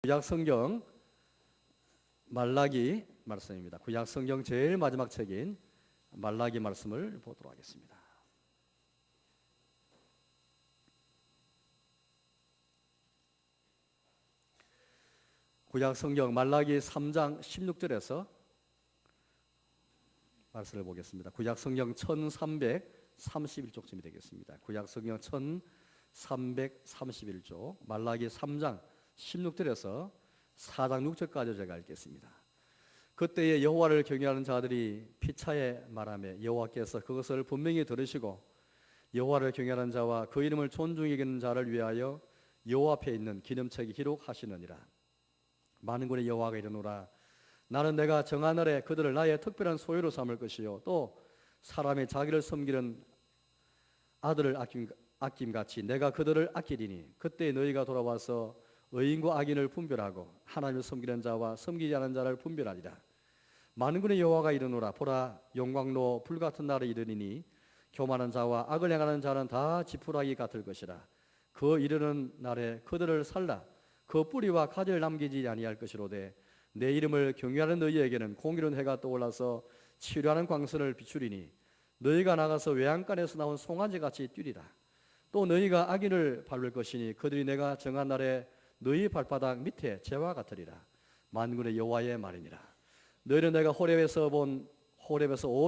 구약성경 말라기 말씀입니다. 구약성경 제일 마지막 책인 말라기 말씀을 보도록 하겠습니다. 구약성경 말라기 3장 16절에서 말씀을 보겠습니다. 구약성경 1331쪽쯤이 되겠습니다. 구약성경 1331쪽 말라기 3장 16절에서 4장 6절까지 제가 읽겠습니다. 그때에 여호와를 경외하는 자들이 피차에 말하며 여호와께서 그것을 분명히 들으시고 여호와를 경외하는 자와 그 이름을 존중히 여기는 자를 위하여 여호와 앞에 있는 기념책에 기록하시느니라. 만군의 여호와가 이르노라. 나는 내가 정한 날에 그들을 나의 특별한 소유로 삼을 것이요 또 사람이 자기를 섬기는 아들을 아낌같이 내가 그들을 아끼리니 그때 너희가 돌아와서 의인과 악인을 분별하고 하나님을 섬기는 자와 섬기지 않는 자를 분별하리라. 만군의 여호와가 이르노라. 보라, 영광로 불같은 날에 이르리니 교만한 자와 악을 행하는 자는 다 지푸라기 같을 것이라. 그 이르는 날에 그들을 살라 그 뿌리와 가지를 남기지 아니할 것이로되 내 이름을 경외하는 너희에게는 공의로운 해가 떠올라서 치료하는 광선을 비추리니 너희가 나가서 외양간에서 나온 송아지같이 뛰리라. 또 너희가 악인을 밟을 것이니 그들이 내가 정한 날에 너희 발바닥 밑에 재와 같으리라. 만군의 여호와의 말이니라. 너희는 내가 호렙에서 온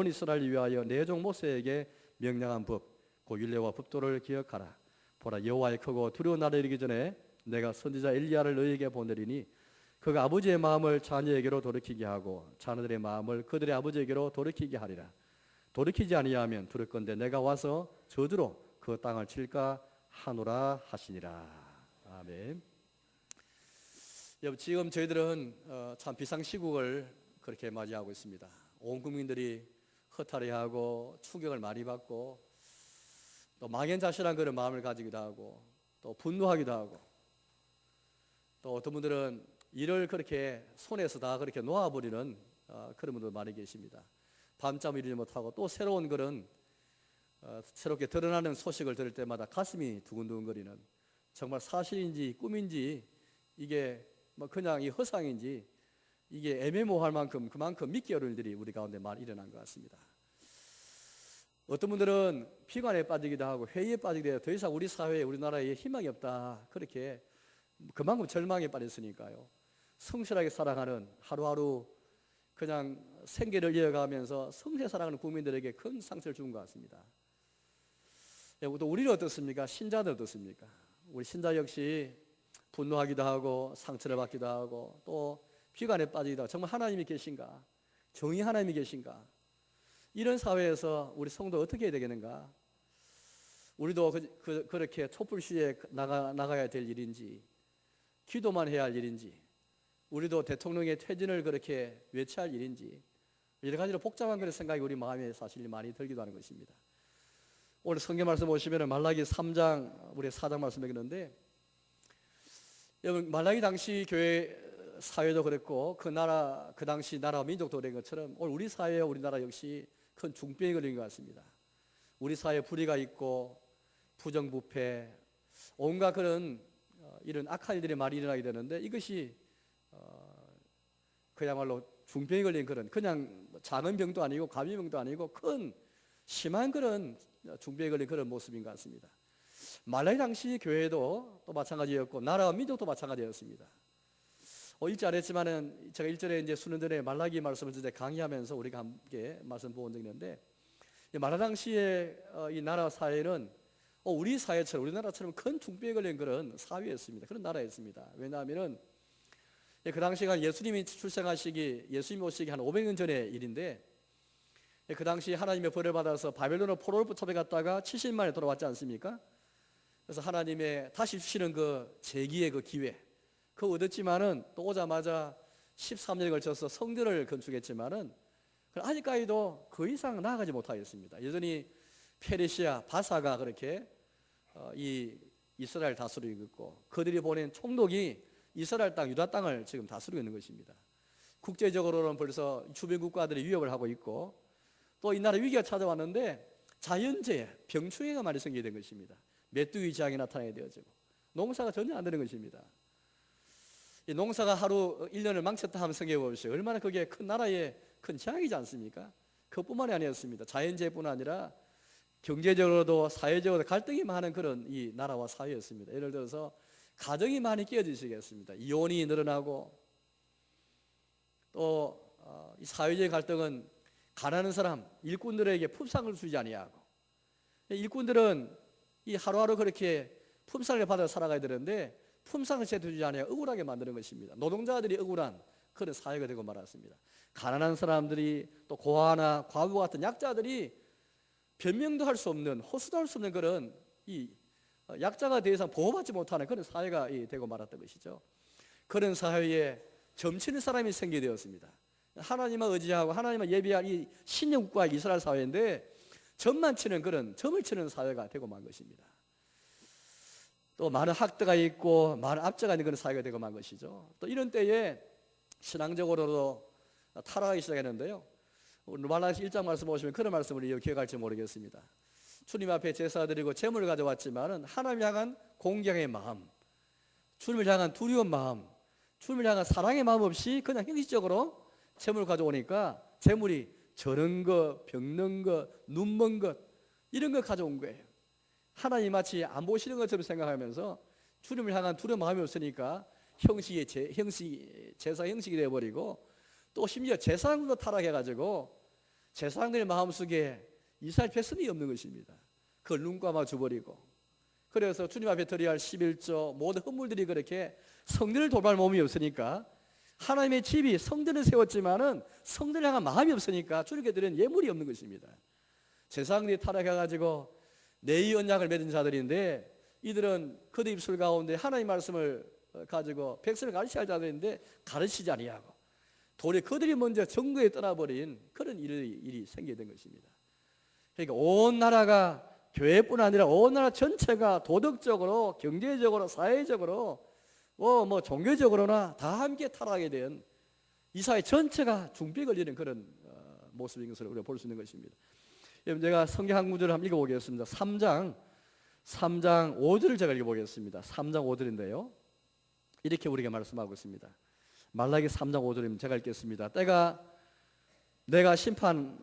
이스라엘을 위하여 내 종 모세에게 명령한 법, 그 율례와 법도를 기억하라. 보라, 여호와의 크고 두려운 날에 이르기 전에 내가 선지자 엘리야를 너희에게 보내리니 그가 아버지의 마음을 자녀에게로 돌이키게 하고 자녀들의 마음을 그들의 아버지에게로 돌이키게 하리라. 돌이키지 아니하면 두렵건대 내가 와서 저주로 그 땅을 칠까 하노라 하시니라. 아멘. 지금 저희들은 참 비상시국을 그렇게 맞이하고 있습니다. 온 국민들이 허탈해하고 충격을 많이 받고 또 막연자실한 그런 마음을 가지기도 하고 또 분노하기도 하고 또 어떤 분들은 일을 그렇게 손에서 다 그렇게 놓아버리는 그런 분들 많이 계십니다. 밤잠을 이루지 못하고 또 새로운 그런 새롭게 드러나는 소식을 들을 때마다 가슴이 두근두근거리는 정말 사실인지 꿈인지 이게 뭐 그냥 이 허상인지 이게 애매모호할 만큼 그만큼 믿기 어려운 일들이 우리 가운데 많이 일어난 것 같습니다. 어떤 분들은 피관에 빠지기도 하고 회의에 빠지기도 해요. 더 이상 우리 사회에 우리나라에 희망이 없다. 그렇게 그만큼 절망에 빠졌으니까요. 성실하게 살아가는 하루하루 그냥 생계를 이어가면서 성실히 살아가는 국민들에게 큰 상처를 준 것 같습니다. 또 우리는 어떻습니까? 신자들 어떻습니까? 우리 신자 역시 분노하기도 하고 상처를 받기도 하고 또 비관에 빠지기도 하고 정말 하나님이 계신가? 정의 하나님이 계신가? 이런 사회에서 우리 성도 어떻게 해야 되겠는가? 우리도 그렇게 촛불시위에 나가야 될 일인지 기도만 해야 할 일인지 우리도 대통령의 퇴진을 그렇게 외쳐야 할 일인지 여러 가지로 복잡한 그런 생각이 우리 마음에 사실 많이 들기도 하는 것입니다. 오늘 성경 말씀 보시면 말라기 3장 우리 4장 말씀이 있는데 여러분 말라기 당시 교회 사회도 그랬고 그 당시 나라와 민족도 그런 것처럼 오늘 우리 사회와 우리나라 역시 큰 중병이 걸린 것 같습니다. 우리 사회에 불의가 있고 부정부패 온갖 그런 이런 악한 일들이 많이 일어나게 되는데 이것이 그야말로 중병이 걸린 그런 그냥 작은 병도 아니고 감염병도 아니고 큰 심한 그런 중병이 걸린 그런 모습인 것 같습니다. 말라기 당시 교회도 또 마찬가지였고 나라와 민족도 마찬가지였습니다. 읽지 않았지만은 제가 1절에 이제 수년 전에 말라기 말씀을 이제 강의하면서 우리가 함께 말씀 보온 적이 있는데 말라 당시에 이 나라 사회는 우리 사회처럼 우리나라처럼 큰 중병에 걸린 그런 사회였습니다. 그런 나라였습니다. 왜냐하면은 그 당시가 예수님이 출생하시기 예수님 오시기 한 500년 전의 일인데 그 당시 하나님의 벌을 받아서 바벨론으로 포로를 붙잡혀갔다가 70만에 돌아왔지 않습니까? 그래서 하나님의 다시 주시는 그 재기의 그 기회 그거 얻었지만은 또 오자마자 13년에 걸쳐서 성전을 건축했지만은 아직까지도 그 이상 나아가지 못하였습니다. 여전히 페르시아 바사가 그렇게 이 이스라엘 다스리고 있고 그들이 보낸 총독이 이스라엘 땅 유다 땅을 지금 다스리고 있는 것입니다. 국제적으로는 벌써 주변 국가들이 위협을 하고 있고 또 이 나라 위기가 찾아왔는데 자연재해 병충해가 많이 생기게 된 것입니다. 메뚜기 지향이 나타나게 되어지고 농사가 전혀 안 되는 것입니다. 이 농사가 하루 1년을 망쳤다 하면 생각해 보십시오. 얼마나 그게 큰 나라의 큰 재앙이지 않습니까? 그뿐만이 아니었습니다. 자연재해뿐 아니라 경제적으로도 사회적으로도 갈등이 많은 그런 이 나라와 사회였습니다. 예를 들어서 가정이 많이 깨어지시겠습니다. 이혼이 늘어나고 또 이 사회적 갈등은 가난한 사람, 일꾼들에게 품삯을 주지 아니하고, 일꾼들은 이 하루하루 그렇게 품삯을 받아 살아가야 되는데 품삯을 제대로 주지 않아야 억울하게 만드는 것입니다. 노동자들이 억울한 그런 사회가 되고 말았습니다. 가난한 사람들이 또 고아나 과부 같은 약자들이 변명도 할 수 없는, 호소도 할 수 없는 그런 이 약자가 더 이상 보호받지 못하는 그런 사회가 되고 말았던 것이죠. 그런 사회에 점치는 사람이 생기게 되었습니다. 하나님을 의지하고 하나님을 예비한 이 신영국가 이스라엘 사회인데 점만 치는 그런 점을 치는 사회가 되고 만 것입니다. 또 많은 학대가 있고 많은 압제가 있는 그런 사회가 되고 만 것이죠. 또 이런 때에 신앙적으로도 타락하기 시작했는데요. 말라기서 1장 말씀 보시면 그런 말씀을 기억할지 모르겠습니다. 주님 앞에 제사 드리고 제물을 가져왔지만은 하나님 향한 공경의 마음, 주님을 향한 두려운 마음, 주님을 향한 사랑의 마음 없이 그냥 형식적으로 제물을 가져오니까 제물이 저런 것, 병든 것, 눈먼 것 이런 거 가져온 거예요. 하나님 마치 안 보시는 것처럼 생각하면서 주님을 향한 두려운 마음이 없으니까 제사 형식이 되어버리고 또 심지어 제사장도 타락해가지고 제사장들의 마음속에 이스라엘 백성이 없는 것입니다. 그걸 눈 감아 줘버리고, 그래서 주님 앞에 드려야 할 11조 모든 헌물들이 그렇게 성전을 돌볼 몸이 없으니까, 하나님의 집이 성전을 세웠지만은 성전을 향한 마음이 없으니까 주님께 드리는 예물이 없는 것입니다. 제사장들이 타락해가지고 내의 언약을 맺은 자들인데, 이들은 그들 입술 가운데 하나님 말씀을 가지고 백성을 가르쳐야 할 자들인데 가르치지 아니하고 도리어 그들이 먼저 정거에 떠나버린 그런 일이 생기게 된 것입니다. 그러니까 온 나라가, 교회뿐 아니라 온 나라 전체가 도덕적으로, 경제적으로, 사회적으로 뭐 종교적으로나 다 함께 타락하게 된 이 사회 전체가 중병에 걸리는 그런 모습인 것을 우리가 볼 수 있는 것입니다. 여러분, 제가 성경 한 구절을 한번 읽어보겠습니다. 3장 5절을 제가 읽어보겠습니다. 3장 5절인데요. 이렇게 우리에게 말씀하고 있습니다. 말라기 3장 5절입니다. 제가 읽겠습니다. 때가 내가 심판하러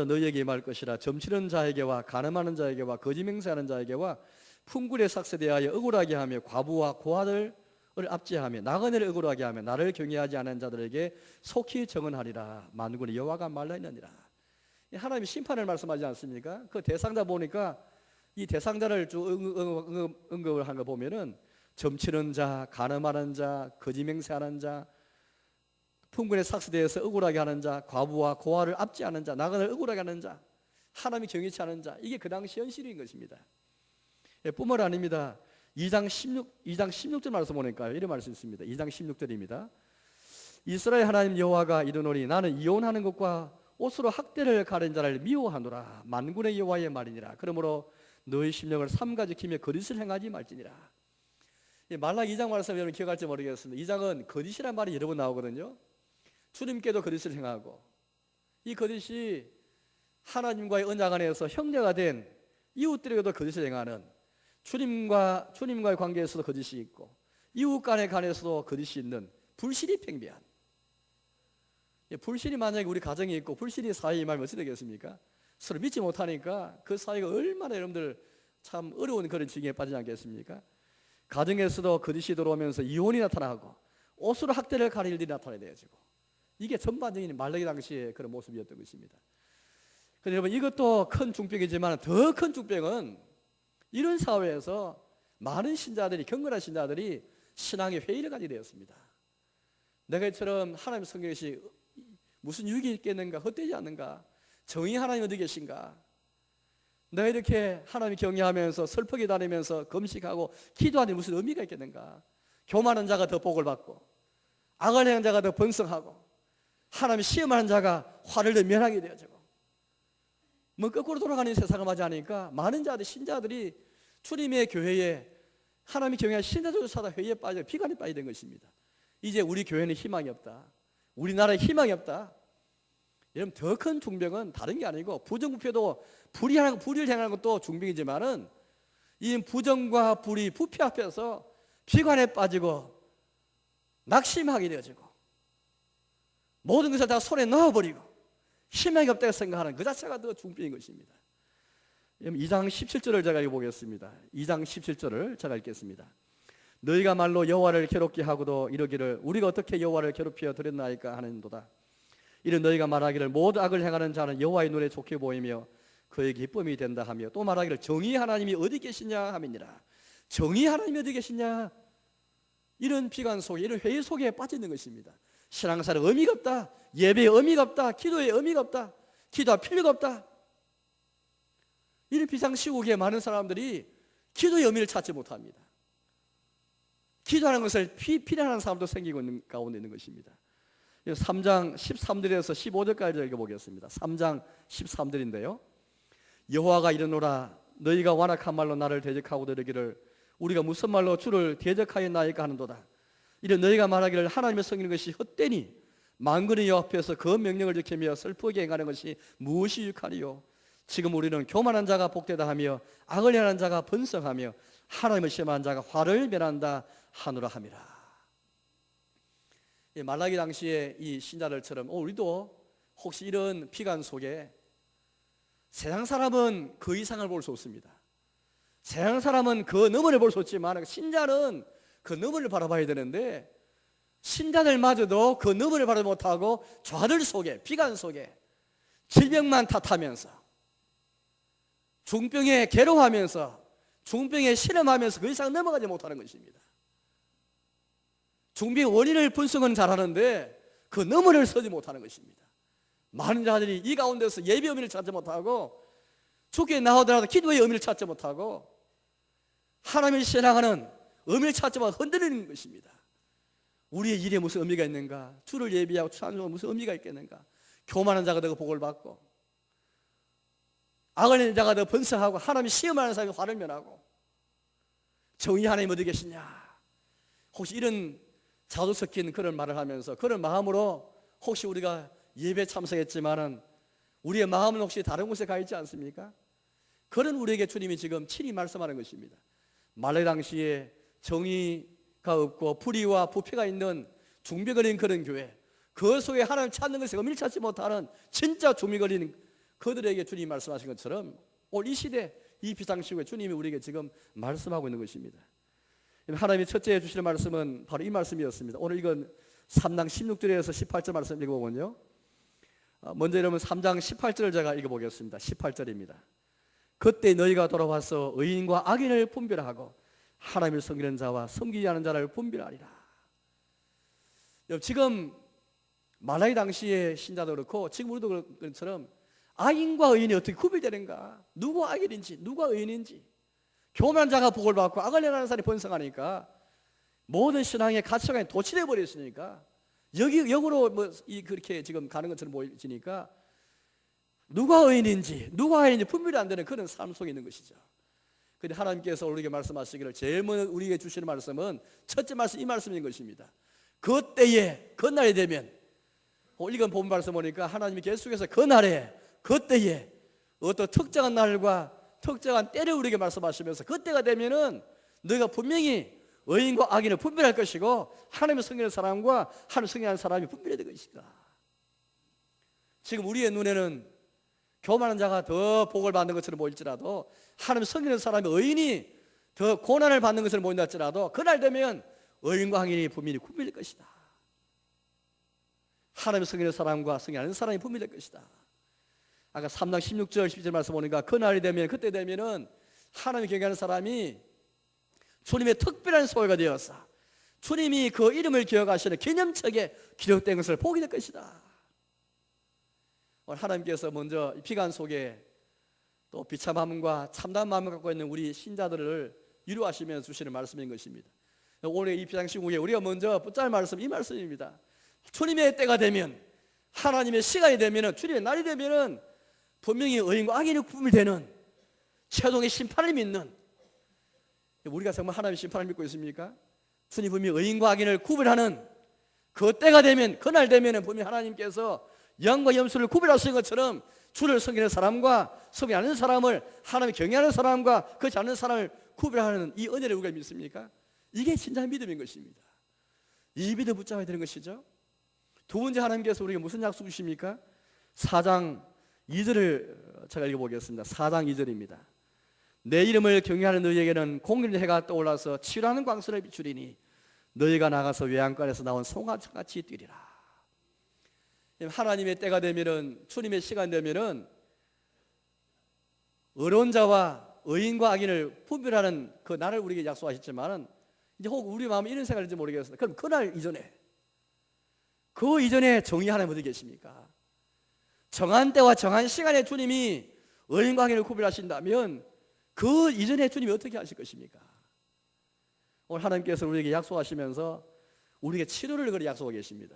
너희에게 임할 것이라. 점치는 자에게와 간음하는 자에게와 거짓 맹세하는 자에게와 풍굴에 삭세되어 억울하게 하며 과부와 고아들을 압제하며 나그네를 억울하게 하며 나를 경외하지 않은 자들에게 속히 정언하리라. 만군의 여호와가 말하느니라. 하나님이 심판을 말씀하지 않습니까? 그 대상자 보니까 이 대상자를 쭉 언급을 한 거 보면은 점치는 자, 간음하는 자, 거짓 맹세하는 자, 풍군에 삭스되어서 억울하게 하는 자, 과부와 고아를 압제하는 자, 나그네를 억울하게 하는 자, 하나님이 경외치 않은 자, 이게 그 당시 현실인 것입니다. 뿐만 아닙니다. 2장 16절 말씀 보니까 이런 말씀이 있습니다. 2장 16절입니다. 이스라엘 하나님 여호와가 이르노니 나는 이혼하는 것과 옷으로 학대를 가린 자를 미워하노라. 만군의 여호와의 말이니라. 그러므로 너희 심령을 삼가 지키며 거짓을 행하지 말지니라. 말라기 2장 말씀 여러분 기억할지 모르겠습니다. 2장은 거짓이란 말이 여러 번 나오거든요. 주님께도 거짓을 행하고, 이 거짓이 하나님과의 언약 안에서 형제가 된 이웃들에게도 거짓을 행하는, 주님과의 관계에서도 거짓이 있고 이웃 간의 간에서도 거짓이 있는 불신이 팽배한, 불신이 만약에 우리 가정에 있고 불신이 사회에 임하면 어찌 되겠습니까? 서로 믿지 못하니까 그 사회가 얼마나 여러분들 참 어려운 그런 지경에 빠지지 않겠습니까? 가정에서도 거짓이 들어오면서 이혼이 나타나고 옷으로 학대를 가릴 일이 나타나게 되어지고, 이게 전반적인 말라기 당시의 그런 모습이었던 것입니다. 그런데 여러분, 이것도 큰 중병이지만 더 큰 중병은 이런 사회에서 많은 신자들이, 경건한 신자들이 신앙의 회의를 가지게 되었습니다. 내가 이처럼 하나님 성경이 무슨 유익이 있겠는가, 헛되지 않는가, 정의 하나님 어디 계신가, 내가 이렇게 하나님 경외하면서 슬프게 다니면서 금식하고 기도하는 무슨 의미가 있겠는가, 교만한 자가 더 복을 받고 악을 행한 자가 더 번성하고 하나님 시험하는 자가 화를 더 면하게 되어지고, 뭐 거꾸로 돌아가는 세상을 맞이하니까 많은 자들, 신자들이 주님의 교회에, 하나님의 경외한 신자조차도 회의에 빠져 비관에 빠지게 된 것입니다. 이제 우리 교회는 희망이 없다, 우리나라에 희망이 없다. 여러분, 더 큰 중병은 다른 게 아니고, 부정부패도 불의를 행하는 것도 중병이지만은 이 부정과 불의, 부패 앞에서 비관에 빠지고 낙심하게 되어지고 모든 것을 다 손에 넣어버리고 희망이 없다고 생각하는 그 자체가 더 중병인 것입니다. 2장 17절을 제가 읽어보겠습니다. 2장 17절을 제가 읽겠습니다. 너희가 말로 여호와를 괴롭게 하고도 이르기를 우리가 어떻게 여호와를 괴롭혀 드렸나이까 하는도다. 이는 너희가 말하기를 모두 악을 행하는 자는 여호와의 눈에 좋게 보이며 그의 기쁨이 된다 하며 또 말하기를 정의 하나님이 어디 계시냐 함이니라. 정의 하나님이 어디 계시냐, 이런 비관 속에, 이런 회의 속에 빠져 있는 것입니다. 신앙생활에 의미가 없다, 예배에 의미가 없다, 기도에 의미가 없다, 기도할 필요가 없다, 이런 비상시국에 많은 사람들이 기도의 의미를 찾지 못합니다. 기도하는 것을 필요한 사람도 생기고 있는 가운데 있는 것입니다. 3장 13절에서 15절까지 읽어보겠습니다. 3장 13절인데요. 여호와가 이르노라 너희가 완악한 말로 나를 대적하고 이르기를 우리가 무슨 말로 주를 대적하였나이까 하는도다. 이런 너희가 말하기를 하나님의 성기는 것이 헛되니 만군의 여호와 앞에서 그 명령을 지키며 슬프게 행하는 것이 무엇이 유익하리요. 지금 우리는 교만한 자가 복되다 하며 악을 행하는 자가 번성하며 하나님을 시험하는 자가 화를 면한다 하노라 함이라. 말라기 당시에 이 신자들처럼 우리도 혹시 이런 비관 속에 세상 사람은 그 이상을 볼 수 없습니다. 세상 사람은 그 너머를 볼 수 없지만 신자는 그 너머를 바라봐야 되는데 신자들마저도 그 너머를 바라보지 못하고 좌절 속에, 비관 속에 질병만 탓하면서 중병에 괴로워하면서 중병에 실험하면서 그 이상 넘어가지 못하는 것입니다. 중병의 원인을 분석은 잘하는데 그 너머를 서지 못하는 것입니다. 많은 자들이 이 가운데서 예배의 의미를 찾지 못하고 주께 나오더라도 기도의 의미를 찾지 못하고 하나님을 신앙하는 의미를 찾지 못하고 흔들리는 것입니다. 우리의 일에 무슨 의미가 있는가? 주를 예비하고 찬송하면 무슨 의미가 있겠는가? 교만한 자가 더 복을 받고 악을 행하는 자가 더 번성하고 하나님이 시험하는 사람이 화를 면하고 정의 하나님 어디 계시냐? 혹시 이런 자도 섞인 그런 말을 하면서 그런 마음으로 혹시 우리가 예배 참석했지만은 우리의 마음은 혹시 다른 곳에 가 있지 않습니까? 그런 우리에게 주님이 지금 친히 말씀하는 것입니다. 말라기 당시에 정의가 없고 불의와 부패가 있는 중병거린 그런 교회, 그 속에 하나님 찾는 것에 의미를 찾지 못하는 진짜 중병거린 그들에게 주님이 말씀하신 것처럼 오늘 이 시대 이 비상시국에 주님이 우리에게 지금 말씀하고 있는 것입니다. 하나님이 첫째 주시는 말씀은 바로 이 말씀이었습니다. 오늘 이건 3장 16절에서 18절 말씀 읽어보면요, 먼저 여러분 3장 18절을 제가 읽어보겠습니다. 18절입니다. 그때 너희가 돌아와서 의인과 악인을 분별하고 하나님을 섬기는 자와 섬기지 않는 자를 분별하리라. 지금 말라기 당시의 신자도 그렇고 지금 우리도 그런 것처럼 악인과 의인이 어떻게 구별되는가? 누가 악인인지 누가 의인인지, 교만한 자가 복을 받고 악을 행하는 사람이 번성하니까 모든 신앙의 가치관이 도취되어 버렸으니까 역으로 그렇게 지금 가는 것처럼 보이니까 누가 의인인지 누가 악인인지 분별이 안 되는 그런 삶 속에 있는 것이죠. 그런데 하나님께서 우리에게 말씀하시기를 제일 먼저 우리에게 주시는 말씀은 첫째 말씀 이 말씀인 것입니다. 그때에 그날이 되면 이건 본 말씀 보니까 하나님이 계속해서 그날에 그때에 어떤 특정한 날과 특정한 때를 우리에게 말씀하시면서 그때가 되면은 너희가 분명히 의인과 악인을 분별할 것이고 하나님을 섬기는 사람과 하나님을 섬기는 사람이 분별해야 될 것이다. 지금 우리의 눈에는 교만한 자가 더 복을 받는 것처럼 보일지라도 하나님을 섬기는 사람의 의인이 더 고난을 받는 것을 보인다 할지라도 그날 되면 의인과 악인이 분명히 구별될 것이다. 하나님을 섬기는 사람과 섬기지 않는 사람이 분별될 것이다. 아까 3장 16절 17절 말씀 보니까 그날이 되면 그때 되면은 하나님을 경외하는 사람이 주님의 특별한 소유가 되어서 주님이 그 이름을 기억하시는 기념책에 기록된 것을 보게 될 것이다. 오늘 하나님께서 먼저 비관 속에 또 비참함과 참담한 마음을 갖고 있는 우리 신자들을 위로하시면서 주시는 말씀인 것입니다. 오늘 이 비상시국에 우리가 먼저 붙잡을 말씀 이 말씀입니다. 주님의 때가 되면, 하나님의 시간이 되면, 주님의 날이 되면 분명히 의인과 악인의 구분이 되는 최종의 심판을 믿는, 우리가 정말 하나님의 심판을 믿고 있습니까? 주님 분명히 의인과 악인을 구분하는 그 때가 되면, 그날 되면 분명히 하나님께서 양과 염소를 구별하시는 것처럼 주를 섬기는 사람과 섬기지 않는 사람을, 하나님을 경외하는 사람과 그렇지 않는 사람을 구별하는 이 은혜를 우리가 믿습니까? 이게 진짜 믿음인 것입니다. 이 믿음 붙잡아야 되는 것이죠. 두 번째, 하나님께서 우리에게 무슨 약속 주십니까? 4장 2절을 제가 읽어보겠습니다. 4장 2절입니다. 내 이름을 경외하는 너희에게는 공의의 해가 떠올라서 치유하는 광선을 비추리니 너희가 나가서 외양간에서 나온 송아지같이 뛰리라. 하나님의 때가 되면은, 주님의 시간 되면은 어려운 자와 의인과 악인을 분별하는 그 날을 우리에게 약속하셨지만은, 이제 혹 우리 마음에 이런 생각일지 모르겠습니다. 그럼 그날 이전에, 그 이전에 정의 하나님 어디 계십니까? 정한 때와 정한 시간에 주님이 의인과 악인을 구별하신다면 그 이전에 주님이 어떻게 하실 것입니까? 오늘 하나님께서 우리에게 약속하시면서 우리에게 치료를 그렇게 약속하고 계십니다.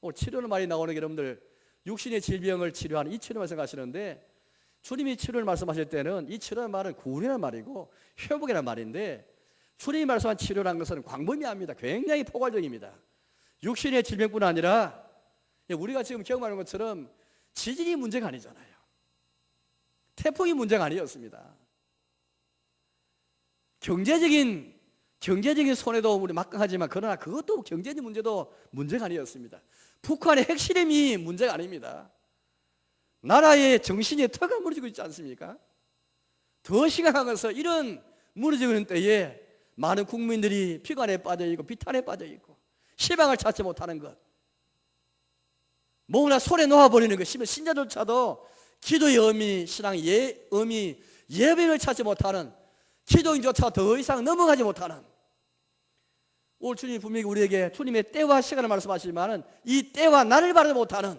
오늘 치료는 말이 나오는 게, 여러분들 육신의 질병을 치료하는 이 치료만 생각하시는데, 주님이 치료를 말씀하실 때는 이 치료라는 말은 구원이라는 말이고 회복이라는 말인데, 주님이 말씀한 치료라는 것은 광범위합니다. 굉장히 포괄적입니다. 육신의 질병뿐 아니라 우리가 지금 경험하는 것처럼 지진이 문제가 아니잖아요. 태풍이 문제가 아니었습니다. 경제적인 손해도 우리 막강하지만, 그러나 그것도 경제적 문제도 문제가 아니었습니다. 북한의 핵실험이 문제가 아닙니다. 나라의 정신의 터가 무너지고 있지 않습니까? 더 심각한 것은 이런 무너지고 있는 때에 많은 국민들이 피관에 빠져있고 비탄에 빠져있고 희망을 찾지 못하는 것, 뭐나 손에 놓아버리는 것, 신자조차도 기도의 의미, 신앙의 의미, 예배를 찾지 못하는, 기도인조차 더 이상 넘어가지 못하는, 오늘 주님이 분명히 우리에게 주님의 때와 시간을 말씀하시지만 이 때와 날을 바라지 못하는,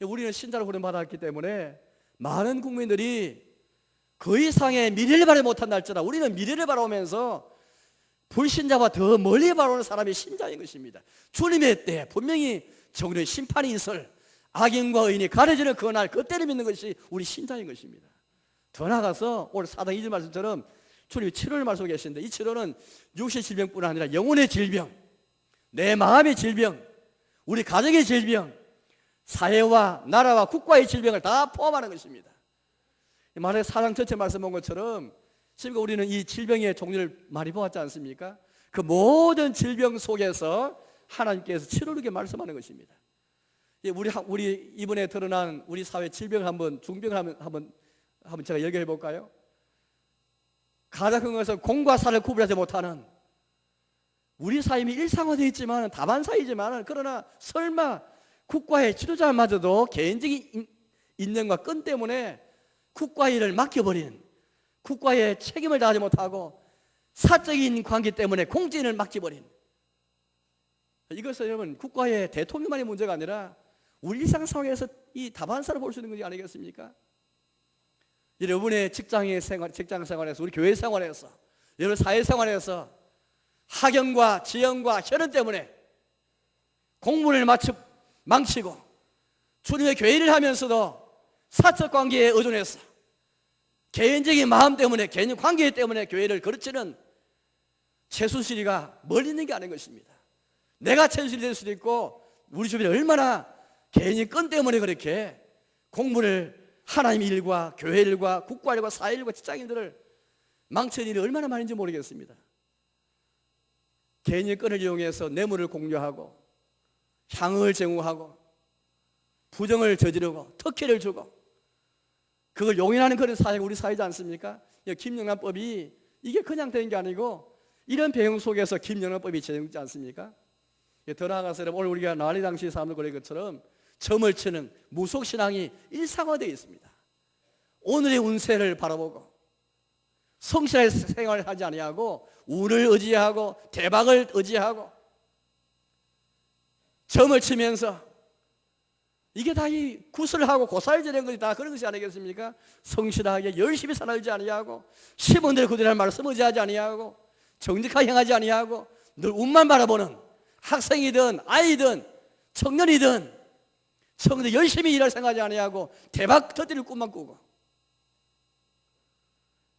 우리는 신자로 구원받았기 때문에 많은 국민들이 그 이상의 미래를 바라지 못한 날짜라 우리는 미래를 바라오면서 불신자와 더 멀리 바라오는 사람이 신자인 것입니다. 주님의 때 분명히 정의의 심판이 있을, 악인과 의인이 가려지는 그 날, 그때를 믿는 것이 우리 신자인 것입니다. 더 나아가서 오늘 4장 2절 말씀처럼 주님이 치료를 말씀하고 계시는데, 이 치료는 육신 질병뿐 아니라 영혼의 질병, 내 마음의 질병, 우리 가정의 질병, 사회와 나라와 국가의 질병을 다 포함하는 것입니다. 만약에 4장 전체 말씀 본 것처럼 지금 우리는 이 질병의 종류를 많이 보았지 않습니까? 그 모든 질병 속에서 하나님께서 치료를 말씀하는 것입니다. 우리 이번에 드러난 우리 사회 질병을 중병을 한번 제가 연결해 볼까요? 가장 큰 것은 공과 사를 구분하지 못하는, 우리 삶이 일상화되어 있지만 다반사이지만, 그러나 설마 국가의 지도자마저도 개인적인 인연과 끈 때문에 국가의 일을 맡겨버린, 국가의 책임을 다하지 못하고 사적인 관계 때문에 공직을 맡겨버린, 이것은 여러분 국가의 대통령만의 문제가 아니라 우리 일상생활에서 이 다반사를 볼 수 있는 것이 아니겠습니까? 여러분의 직장 생활에서, 우리 교회 생활에서, 여러분 사회생활에서 학연과 지연과 혈연 때문에 공문을 망치고 주님의 교회를 하면서도 사적 관계에 의존해서 개인적인 마음 때문에, 개인 관계 때문에 교회를 거르치는 최순실이가 멀리 있는 게 아닌 것입니다. 내가 최순실이 될 수도 있고, 우리 주변에 얼마나 개인의 끈 때문에 그렇게 공부를, 하나님 일과 교회 일과 국가 일과 사회 일과 직장인들을 망치는 일이 얼마나 많은지 모르겠습니다. 개인의 끈을 이용해서 뇌물을 공유하고 향을 제공하고 부정을 저지르고 특혜를 주고 그걸 용인하는 그런 사회가 우리 사회지 않습니까? 김영란법이 이게 그냥 되는 게 아니고 이런 배경 속에서 김영란법이 제정되지 않습니까? 더 나아가서 오늘 우리가 난리 당시 사람들 그런 것처럼 점을 치는 무속신앙이 일상화되어 있습니다. 오늘의 운세를 바라보고 성실한 생활을 하지 아니하고 운을 의지하고 대박을 의지하고 점을 치면서, 이게 다 이 구슬하고 고사를 지낸 것이 다 그런 것이 아니겠습니까? 성실하게 열심히 살지 아니하고 시몬들의 그들의 말씀 의지하지 아니하고 정직하게 행하지 아니하고 늘 운만 바라보는 학생이든 아이든 청년이든 청년들 열심히 일할 생각하지 아니하고 대박 터뜨릴 꿈만 꾸고,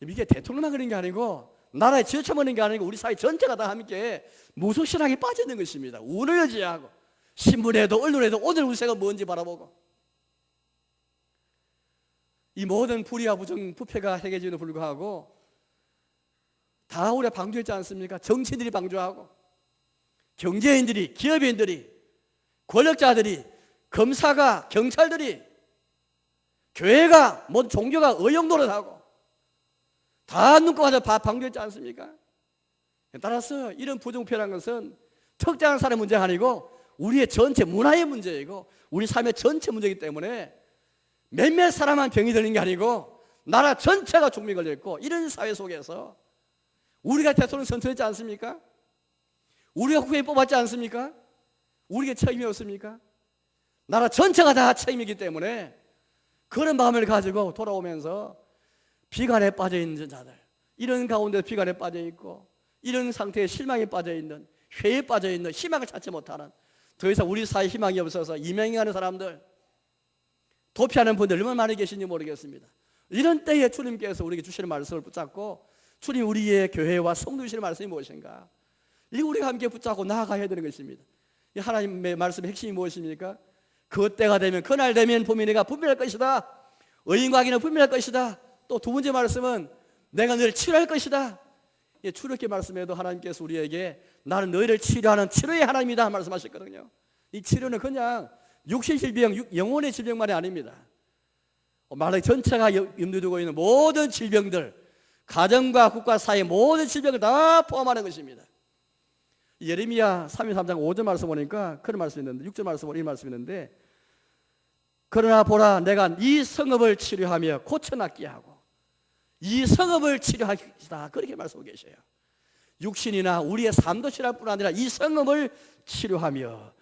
이게 대통령만 그런 게 아니고 나라에 지어쳐먹는 게 아니고 우리 사회 전체가 다 함께 무속신앙에 빠져 있는 것입니다. 운을 의지하고 신문에도 언론에도 오늘 운세가 뭔지 바라보고, 이 모든 불의와 부정 부패가 행해지는 불구하고 다 우리가 방조했지 않습니까? 정치인들이 방조하고 경제인들이, 기업인들이, 권력자들이, 검사가, 경찰들이, 교회가, 모든 종교가 의욕 노릇하고 다 눈꺼마다 방조했지 않습니까? 따라서 이런 부정표라는 것은 특정한 사람의 문제가 아니고 우리의 전체 문화의 문제이고 우리 삶의 전체 문제이기 때문에 몇몇 사람만 병이 들린 게 아니고 나라 전체가 중병이 걸려있고, 이런 사회 속에서 우리가 대통령 선출했지 않습니까? 우리가 국회에 뽑았지 않습니까? 우리에게 책임이 없습니까? 나라 전체가 다 책임이기 때문에 그런 마음을 가지고 돌아오면서 비관에 빠져 있는 자들, 이런 가운데 비관에 빠져 있고 이런 상태에 실망에 빠져 있는, 회의에 빠져 있는, 희망을 찾지 못하는, 더 이상 우리 사회에 희망이 없어서 이명하는 사람들, 도피하는 분들 얼마나 많이 계신지 모르겠습니다. 이런 때에 주님께서 우리에게 주시는 말씀을 붙잡고, 주님 우리의 교회와 성도 주시는 말씀이 무엇인가, 이거 우리가 함께 붙잡고 나아가야 되는 것입니다. 이 하나님의 말씀의 핵심이 무엇입니까? 그 때가 되면, 그날 되면 봄이 내가 분별할 것이다. 의인과 악인은 분별할 것이다. 또 두 번째 말씀은 내가 너를 치료할 것이다. 출애굽기 말씀에도 하나님께서 우리에게 나는 너희를 치료하는 치료의 하나님이다 말씀하셨거든요. 이 치료는 그냥 육신 질병, 영혼의 질병만이 아닙니다. 말하기 전체가 염두에 두고 있는 모든 질병들, 가정과 국가 사이의 모든 질병을 다 포함하는 것입니다. 예레미야 33장 5절 말씀 보니까 그런 말씀이 있는데, 6절 말씀 보니 이 말씀이 있는데, 그러나 보라 내가 이 성읍을 치료하며 고쳐낫게 하고 이 성읍을 치료하시다, 그렇게 말씀하고 계셔요. 육신이나 우리의 삶도 치료할 뿐 아니라 이 성읍을 치료하며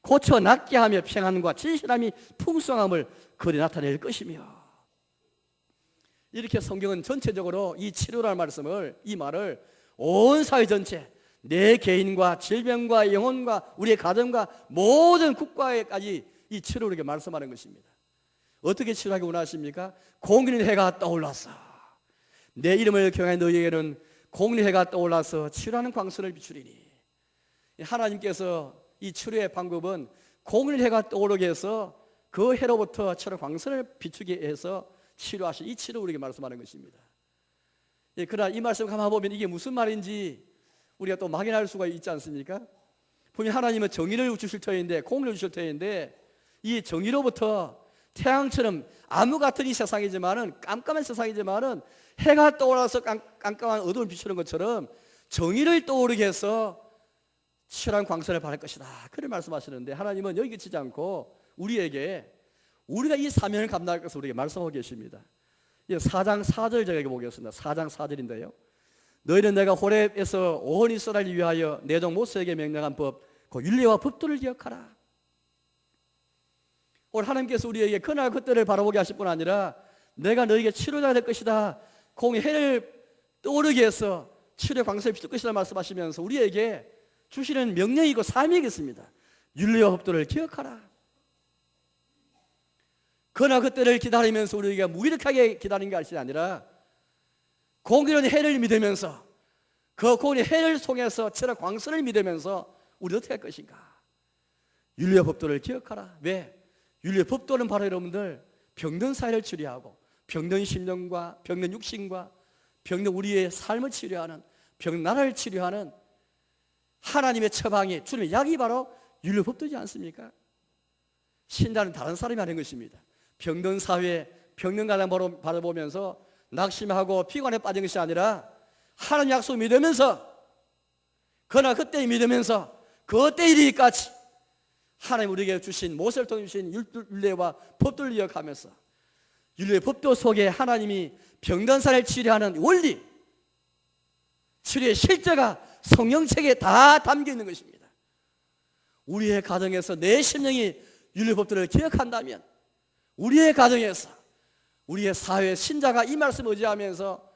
고쳐낫게 하며 평안과 진실함이 풍성함을 그리 나타낼 것이며, 이렇게 성경은 전체적으로 이 치료라는 말씀을, 이 말을 온 사회 전체, 내 개인과 질병과 영혼과 우리의 가정과 모든 국가에까지 이 치료를 이렇게 말씀하는 것입니다. 어떻게 치료하기 원하십니까? 공인의 해가 떠올랐어. 내 이름을 경외하는 너희에게는 공인의 해가 떠올라서 치료하는 광선을 비추리니. 하나님께서 이 치료의 방법은 공인의 해가 떠오르게 해서 그 해로부터 치료 광선을 비추게 해서 치료하신, 이 치료 우리에게 말씀하는 것입니다. 그러나 이 말씀 가만 보면 이게 무슨 말인지 우리가 또 막연할 수가 있지 않습니까? 분명히 하나님은 정의를 주실 터인데, 공의를 주실 터인데, 이 정의로부터 태양처럼 암흑 같은 이 세상이지만은, 깜깜한 세상이지만은 해가 떠올라서 깜깜한 어둠을 비추는 것처럼 정의를 떠오르게 해서 치열한 광선을 발할 것이다, 그런 말씀하시는데, 하나님은 여기 그치지 않고 우리에게, 우리가 이 사명을 감당할 것을 우리에게 말씀하고 계십니다. 4장 4절 제가 보겠습니다. 4장 4절인데요. 너희는 내가 호렙에서 온 이스라엘을 위하여 내 종 모세에게 명령한 법, 그 율례와 법도를 기억하라. 오늘 하나님께서 우리에게 그날 그때를 바라보게 하실 뿐 아니라 내가 너희에게 치료자가 될 것이다, 공의 해를 떠오르게 해서 치료의 광선을 비출 것이다 말씀하시면서 우리에게 주시는 명령이고 사명이겠습니다. 율례와 법도를 기억하라. 그날 그때를 기다리면서 우리가 무기력하게 기다리는 것이 아니라 공의로운 해를 믿으면서, 그 공의 해를 통해서 치료의 광선을 믿으면서 우리 어떻게 할 것인가? 율례와 법도를 기억하라. 왜? 율례 법도는 바로 여러분들 병든 사회를 치료하고 병든 심령과 병든 육신과 병든 우리의 삶을 치료하는, 병든 나라를 치료하는 하나님의 처방이, 주님의 약이 바로 율례 법도지 않습니까? 신자는 다른 사람이 하는 것입니다. 병든 사회, 병든 가정 바라보면서 낙심하고 피곤에 빠진 것이 아니라 하나님 약속 믿으면서, 그러나 그때 믿으면서 그때 이르기까지 하나님 우리에게 주신, 모세를 통해 주신 율례와 법도를 기억하면서 율례 법도 속에 하나님이 병든 사람을 치료하는 원리, 치료의 실제가 성경책에 다 담겨 있는 것입니다. 우리의 가정에서 내 심령이 율례 법도를 기억한다면, 우리의 가정에서, 우리의 사회 신자가 이 말씀을 의지하면서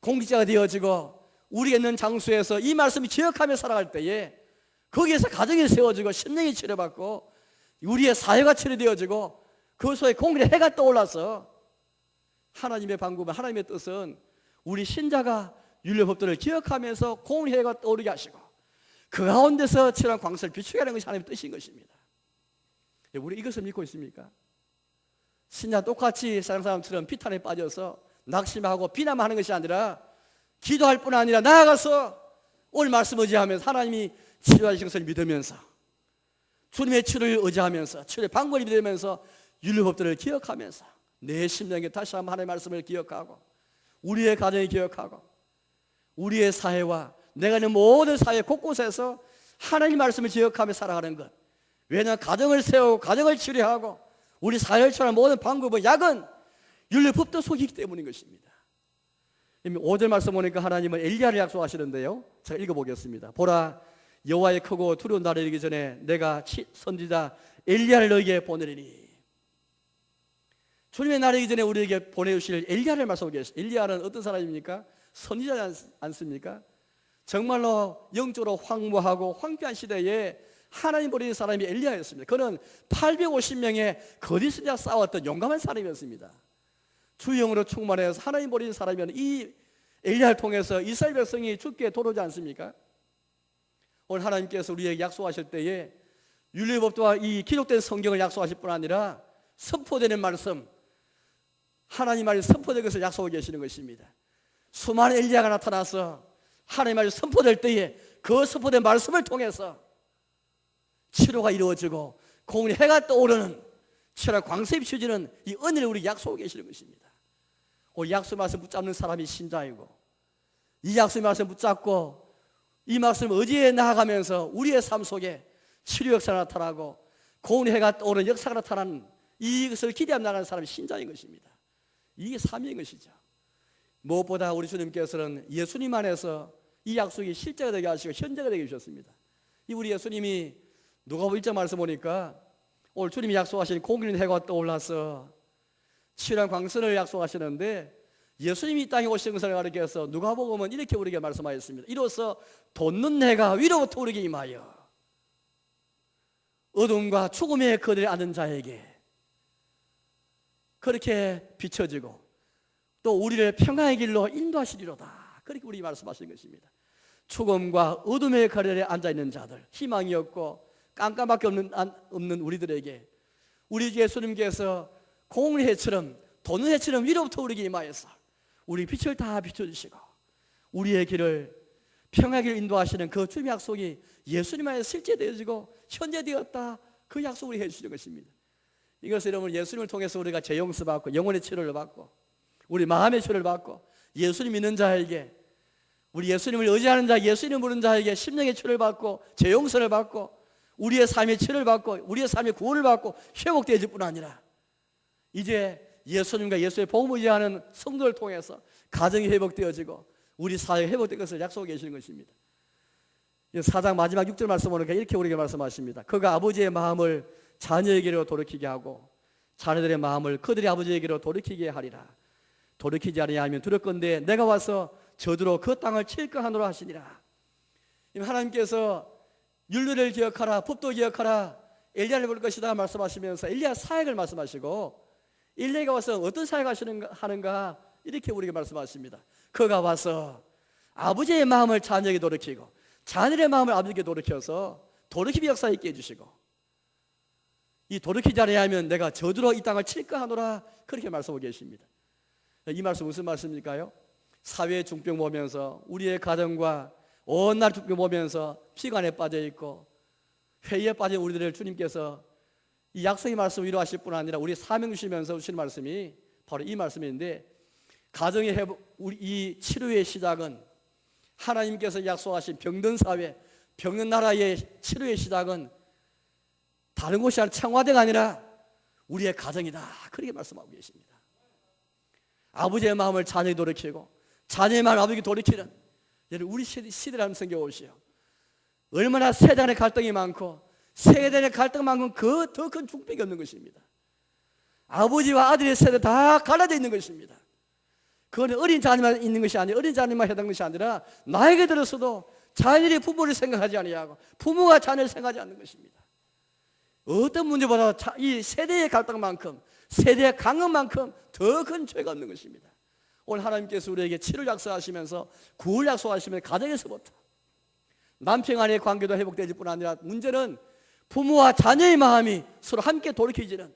공직자가 되어지고 우리가 있는 장소에서 이 말씀을 기억하며 살아갈 때에 거기에서 가정이 세워지고 심령이 치료받고 우리의 사회가 치료되어지고 그 속에 공의의 해가 떠올라서 하나님의 방법은, 하나님의 뜻은 우리 신자가 율례법도를 기억하면서 공의의 해가 떠오르게 하시고 그 가운데서 치료한 광선을 비추게 하는 것이 하나님의 뜻인 것입니다. 우리 이것을 믿고 있습니까? 신자 똑같이 세상 사람처럼 비탄에 빠져서 낙심하고 비난하는 것이 아니라 기도할 뿐 아니라 나아가서 오늘 말씀 의지하면서 하나님이 치료하신 것을 믿으면서 주님의 치료를 의지하면서 치료의 방법을 믿으면서 윤리법들을 기억하면서 내 심령에 다시 한번 하나님의 말씀을 기억하고 우리의 가정을 기억하고 우리의 사회와 내가 있는 모든 사회 곳곳에서 하나님 말씀을 기억하며 살아가는 것. 왜냐하면 가정을 세우고 가정을 치료하고 우리 사회를 치료하는 모든 방법은 약은 윤리법도 속이기 때문인 것입니다. 5절 말씀 보니까 하나님은 엘리야를 약속하시는데요. 제가 읽어보겠습니다. 보라, 여호와의 크고 두려운 날이 이르기 전에 내가 선지자 엘리야를 너에게 보내리니. 주님의 날이기 전에 우리에게 보내주실 엘리야를 말씀하고 계십니다. 엘리야는 어떤 사람입니까? 선지자지 않습니까? 정말로 영적으로 황무하고 황폐한 시대에 하나님 버리는 사람이 엘리야였습니다. 그는 850명의 거짓 선지자 싸웠던 용감한 사람이었습니다. 주영으로 충만해서 하나님 버리는 사람이면 이 엘리야를 통해서 이스라엘 백성이 죽게 돌아오지 않습니까? 오늘 하나님께서 우리에게 약속하실 때에 윤리법도와 이 기록된 성경을 약속하실 뿐 아니라 선포되는 말씀, 하나님 말이 선포된 것을 약속하고 계시는 것입니다. 수많은 엘리야가 나타나서 하나님 말이 선포될 때에 그 선포된 말씀을 통해서 치료가 이루어지고 공의 해가 떠오르는 치료와 광선이 비춰지는 이 은혜를 우리에게 약속하고 계시는 것입니다. 약속 말씀 붙잡는 사람이 신자이고 이 약속 말씀 붙잡고 이 말씀을 의지해 나아가면서 우리의 삶 속에 치료 역사가 나타나고 공의 해가 떠오르는 역사가 나타나는 이것을 기대하며 나가는 사람이 신자인 것입니다. 이게 삶인 것이죠. 무엇보다 우리 주님께서는 예수님 안에서 이 약속이 실제가 되게 하시고 현재가 되게 해주셨습니다. 이 우리 예수님이 누가복음 1장 말씀 보니까 오늘 주님이 약속하신 공의는 해가 떠올라서 치료한 광선을 약속하시는데 예수님이 이 땅에 오신 것을 가리켜서 누가복음은 이렇게 우리에게 말씀하였습니다. 이로써 돋는 해가 위로부터 우리에게 임하여 어둠과 죽음의 거리에 앉은 자에게 그렇게 비춰지고 또 우리를 평화의 길로 인도하시리로다. 그렇게 우리 말씀하신 것입니다. 죽음과 어둠의 거리에 앉아있는 자들, 희망이 없고 깜깜밖에 없는 우리들에게 우리 예수님께서 공의 해처럼 돋는 해처럼 위로부터 우리에게 임하여서 우리 빛을 다 비춰주시고 우리의 길을 평화의 길을 인도하시는 그 주님의 약속이 예수님 안에 실제 되어지고 현재 되었다. 그 약속을 해주시는 것입니다. 이것을 여러분 예수님을 통해서 우리가 재용서 받고 영혼의 치료를 받고 우리 마음의 치료를 받고 예수님 믿는 자에게 우리 예수님을 의지하는 자, 예수님을 부르는 자에게 심령의 치료를 받고 재용서를 받고 우리의 삶의 치료를 받고 우리의 삶의 구원을 받고 회복되어질 뿐 아니라 이제 예수님과 예수의 복음을 의지하는 성도를 통해서 가정이 회복되어지고 우리 사회가 회복된 것을 약속하고 계시는 것입니다. 4장 마지막 6절 말씀 보니까 이렇게 우리에게 말씀하십니다. 그가 아버지의 마음을 자녀에게로 돌이키게 하고 자녀들의 마음을 그들의 아버지에게로 돌이키게 하리라. 돌이키지 아니하면 두렵건대 내가 와서 저주로 그 땅을 칠까 하노라 하시니라. 하나님께서 윤리를 기억하라, 법도 기억하라, 엘리야를 볼 것이다 말씀하시면서 엘리야 사역을 말씀하시고 엘리야가 와서 어떤 사역을 하는가 이렇게 우리에게 말씀하십니다. 그가 와서 아버지의 마음을 자녀에게 돌이키고 자녀의 마음을 아버지에게 돌이켜서 돌이키기 역사 있게 해주시고 이 돌이키지 아니하면 내가 저주로 이 땅을 칠까 하노라 그렇게 말씀하고 계십니다. 이 말씀 무슨 말씀일까요? 사회의 중병 보면서 우리의 가정과 온 날 중병 보면서 피관에 빠져 있고 회의에 빠진 우리들을 주님께서 이 약속의 말씀 위로하실 뿐 아니라 우리 사명 주시면서 주시는 말씀이 바로 이 말씀인데 가정의 회복, 우리 이 치료의 시작은 하나님께서 약속하신 병든 사회, 병든 나라의 치료의 시작은 다른 곳이 아니라 청와대가 아니라 우리의 가정이다. 그렇게 말씀하고 계십니다. 아버지의 마음을 자녀에게 돌이키고 자녀의 마음을 아버지에게 돌이키는 여러분 우리 시대를 한번 생겨보시오. 얼마나 세대 간의 갈등이 많고 세대 간의 갈등만큼 그 더 큰 중병이 없는 것입니다. 아버지와 아들의 세대 다 갈라져 있는 것입니다. 그건 어린 자녀만 있는 것이 아니라 어린 자녀만 해당하는 것이 아니라 나에게 들어서도 자녀들이 부모를 생각하지 아니하고 부모가 자녀를 생각하지 않는 것입니다. 어떤 문제보다 이 세대의 갈등만큼 세대의 강음만큼 더 큰 죄가 없는 것입니다. 오늘 하나님께서 우리에게 치료를 약속하시면서 구원을 약속하시면서 가정에서부터 남편 간의 관계도 회복되질 뿐 아니라 문제는 부모와 자녀의 마음이 서로 함께 돌이켜지는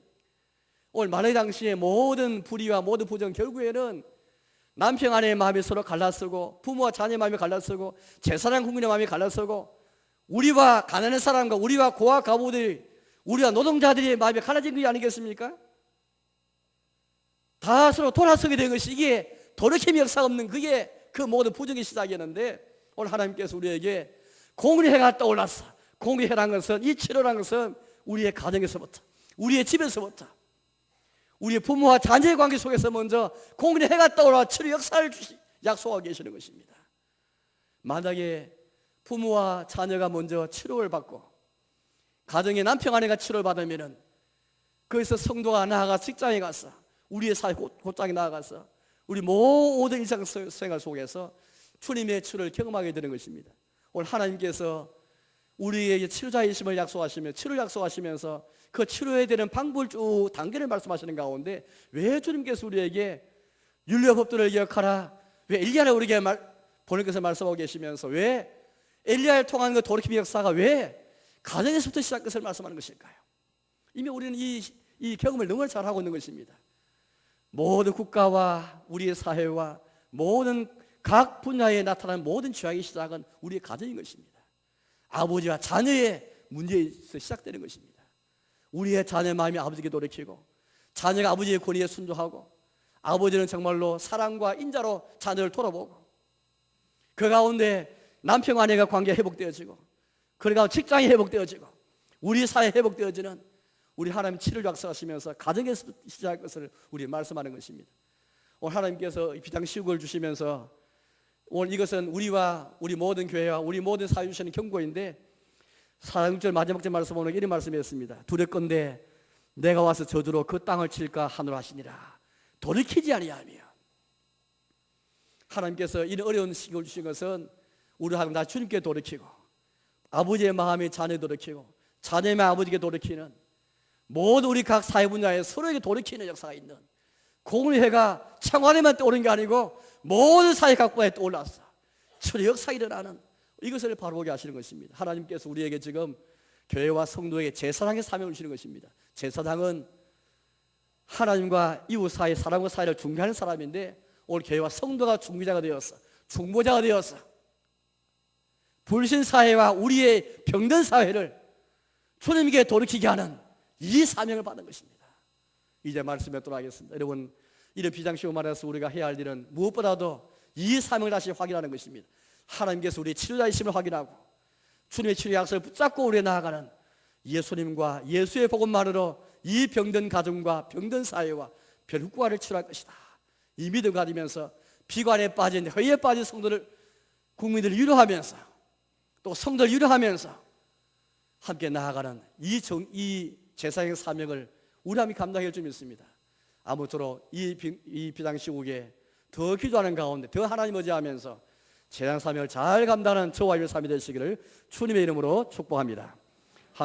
오늘 만해 당시의 모든 불의와 모든 부정 결국에는 남편 아내의 마음이 서로 갈라서고 부모와 자녀의 마음이 갈라서고 제사장 국민의 마음이 갈라서고 우리와 가난한 사람과 우리와 고아 가부들이, 우리와 노동자들의 마음이 갈라진 것이 아니겠습니까? 다 서로 돌아서게 된 것이, 이게 돌이킴 역사가 없는, 그게 그 모든 부정의 시작이었는데, 오늘 하나님께서 우리에게 공의회가 떠올랐어. 공의회란 것은, 이 치료란 것은 우리의 가정에서부터, 우리의 집에서부터, 우리의 부모와 자녀의 관계 속에서 먼저 공의회가 떠올라 치료 역사를 약속하고 계시는 것입니다. 만약에 부모와 자녀가 먼저 치료를 받고 가정의 남편 아내가 치료를 받으면은, 거기서 성도가 나아가 직장에 가서, 우리의 사회 곧장에 나아가서 우리 모든 일상생활 속에서 주님의 치료를 경험하게 되는 것입니다. 오늘 하나님께서 우리에게 치료자이심을 약속하시며 치료를 약속하시면서 그 치료에 되는 방법을 쭉 단계를 말씀하시는 가운데, 왜 주님께서 우리에게 율법들을 기억하라, 왜 엘리야를 우리에게 보낼 것을 말씀하고 계시면서, 왜 엘리야를 통한 그 돌이킴의 역사가 왜 가정에서부터 시작한 것을 말씀하는 것일까요? 이미 우리는 이 경험을 너무 잘하고 있는 것입니다. 모든 국가와 우리의 사회와 모든 각 분야에 나타나는 모든 죄악의 시작은 우리의 가정인 것입니다. 아버지와 자녀의 문제에서 시작되는 것입니다. 우리의 자녀의 마음이 아버지에게 돌이키고, 자녀가 아버지의 권위에 순종하고, 아버지는 정말로 사랑과 인자로 자녀를 돌아보고, 그 가운데 남편 아내가 관계가 회복되어지고, 그러니까 직장이 회복되어지고, 우리 사회 회복되어지는, 우리 하나님 치료를 약속하시면서 가정에서 시작할 것을 우리 말씀하는 것입니다. 오늘 하나님께서 비상시국을 주시면서, 오늘 이것은 우리와 우리 모든 교회와 우리 모든 사회 주시는 경고인데, 4절 마지막 절 말씀 오늘 이런 말씀이었습니다. 두렵건대 내가 와서 저주로 그 땅을 칠까 하노라 하시니라. 돌이키지 아니하며. 하나님께서 이런 어려운 시국을 주신 것은 우리 하나님 다 주님께 돌이키고, 아버지의 마음이 자녀에 돌이키고, 자녀의 마음이 아버지에게 돌이키는, 모든 우리 각 사회 분야에 서로에게 돌이키는 역사가 있는, 공의회가 청와대만 떠오른 게 아니고 모든 사회 각부에 떠올랐어. 치료 역사가 일어나는, 이것을 바로 보게 하시는 것입니다. 하나님께서 우리에게 지금 교회와 성도에게 제사장의 사명을 주시는 것입니다. 제사장은 하나님과 이웃 사이, 사람과 사이를 중개하는 사람인데, 오늘 교회와 성도가 중개자가 되었어. 중보자가 되었어. 불신 사회와 우리의 병든 사회를 주님께 돌이키게 하는 이 사명을 받은 것입니다. 이제 말씀에 돌아가겠습니다. 여러분, 이런 비장시고 말해서 우리가 해야 할 일은 무엇보다도 이 사명을 다시 확인하는 것입니다. 하나님께서 우리의 치료자이심을 확인하고, 주님의 치료 약속을 붙잡고 우리에 나아가는 예수님과 예수의 복음만으로 이 병든 가정과 병든 사회와 별 효과를 치료할 것이다. 이 믿음 가지면서 비관에 빠진, 허위에 빠진 성도들, 국민들을 위로하면서, 또 성도를 위로하면서 함께 나아가는 이 제사의 사명을 우리 함이 감당할 줄 믿습니다. 아무쪼록 이 비상시국에 더 기도하는 가운데 더 하나님 의지하면서 제사장 사명을 잘 감당하는 저와 여러분 삶이 되시기를 주님의 이름으로 축복합니다.